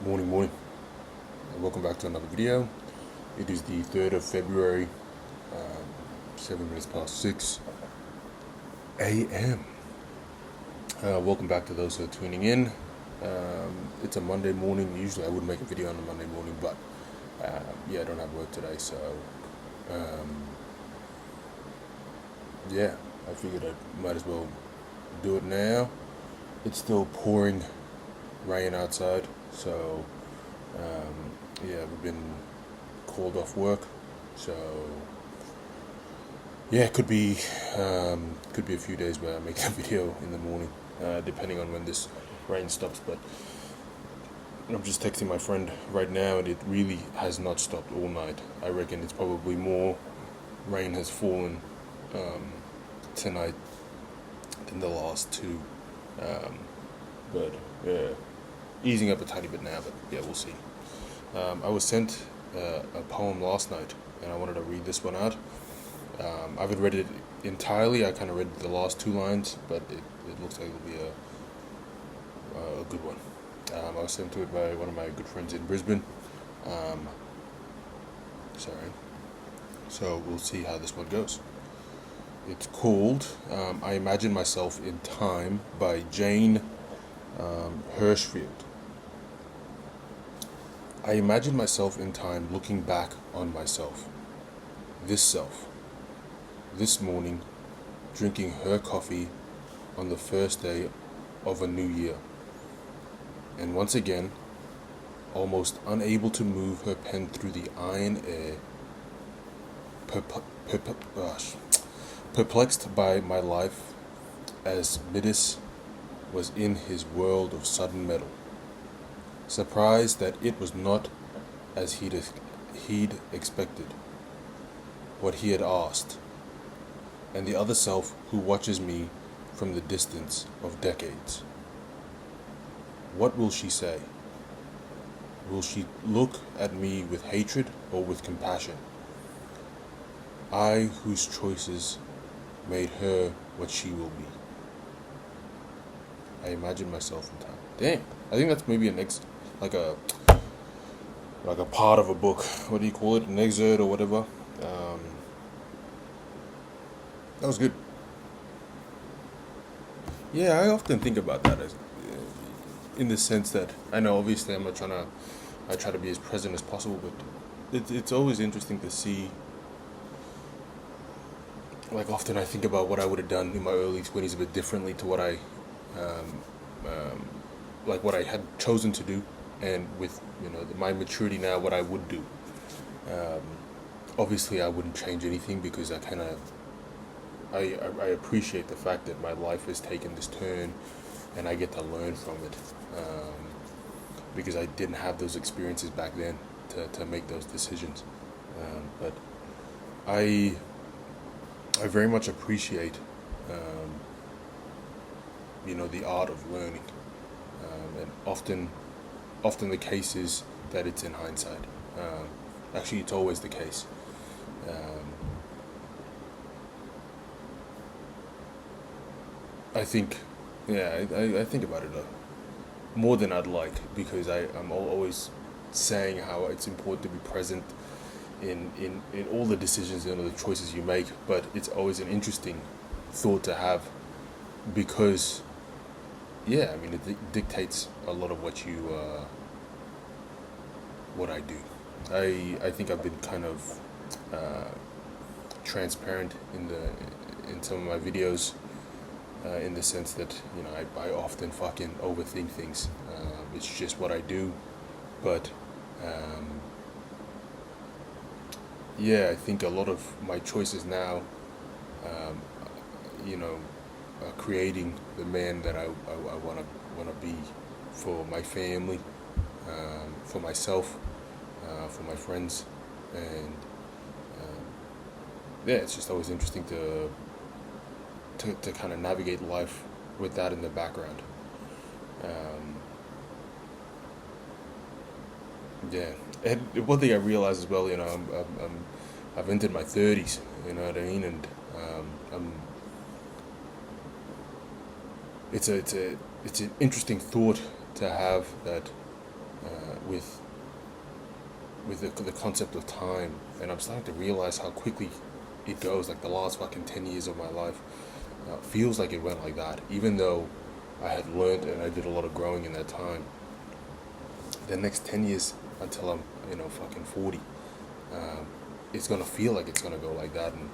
Morning, and welcome back to another video. It is the 3rd of February, 7 minutes past 6 a.m. Welcome back to those who are tuning in. It's a Monday morning. Usually I would make a video on a Monday morning, but I don't have work today, so I figured I might as well do it now. It's still pouring rain outside, so we've been called off work, so it could be a few days where I make a video in the morning, depending on when this rain stops. But I'm just texting my friend right now, and it really has not stopped all night. I reckon it's probably more rain has fallen tonight than the last two. But easing up a tiny bit now, but we'll see. I was sent a poem last night, and I wanted to read this one out. I haven't read it entirely. I kind of read the last two lines, but it looks like it'll be a good one. I was sent to it by one of my good friends in Brisbane. So we'll see how this one goes. It's called I Imagine Myself in Time by Jane Hirschfield. I imagine myself in time looking back on myself, this self, this morning, drinking her coffee on the first day of a new year, and once again, almost unable to move her pen through the iron air, perplexed by my life as Midas was in his world of sudden metal, surprised that it was not as he'd expected, what he had asked, and the other self who watches me from the distance of decades. What will she say? Will she look at me with hatred or with compassion? I whose choices made her what she will be. I imagine myself in time. Damn, I think that's maybe like a part of a book. What do you call it? An excerpt or whatever. That was good. Yeah, I often think about that in the sense that I know obviously I try to be as present as possible, but it's always interesting to see. Like often I think about what I would have done in my early 20s a bit differently to what what I had chosen to do, and with my maturity now, what I would do. Obviously, I wouldn't change anything because I appreciate the fact that my life has taken this turn, and I get to learn from it, because I didn't have those experiences back then to make those decisions. But I very much appreciate the art of learning, and often the case is that it's in hindsight. Actually, it's always the case. I think, I think about it more than I'd like, because I'm always saying how it's important to be present in all the decisions and all the choices you make, but it's always an interesting thought to have, because it dictates a lot of what I do. I think I've been kind of transparent in some of my videos, in the sense that I often fucking overthink things. It's just what I do, but I think a lot of my choices now, are creating the man that I wanna be for my family, for myself, for my friends, and it's just always interesting to kind of navigate life with that in the background. And one thing I realized as well, I've entered my 30s, you know what I mean, and it's an interesting thought to have that with the concept of time, and I'm starting to realize how quickly it goes. Like the last fucking 10 years of my life feels like it went like that, even though I had learned and I did a lot of growing in that time. The next 10 years until I'm, fucking 40, it's gonna feel like it's gonna go like that, and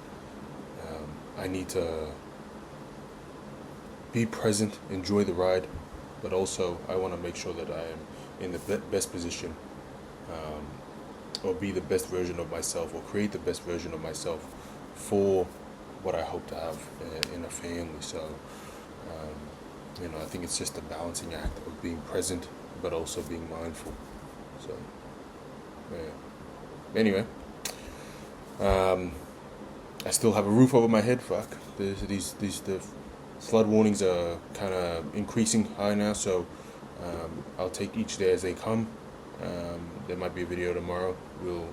I need to be present, enjoy the ride, but also I want to make sure that I am in the best position, or be the best version of myself, or create the best version of myself for what I hope to have in a family. So, I think it's just a balancing act of being present, but also being mindful. So, yeah. Anyway, I still have a roof over my head. Fuck, the flood warnings are kind of increasing high now. So, I'll take each day as they come. There might be a video tomorrow. Well,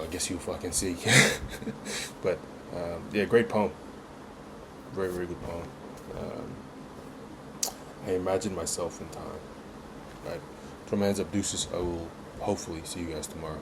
I guess you'll fucking see. But yeah, great poem. Very, very good poem. I imagine myself in time. Right. From Hands Up Deuces, I will hopefully see you guys tomorrow.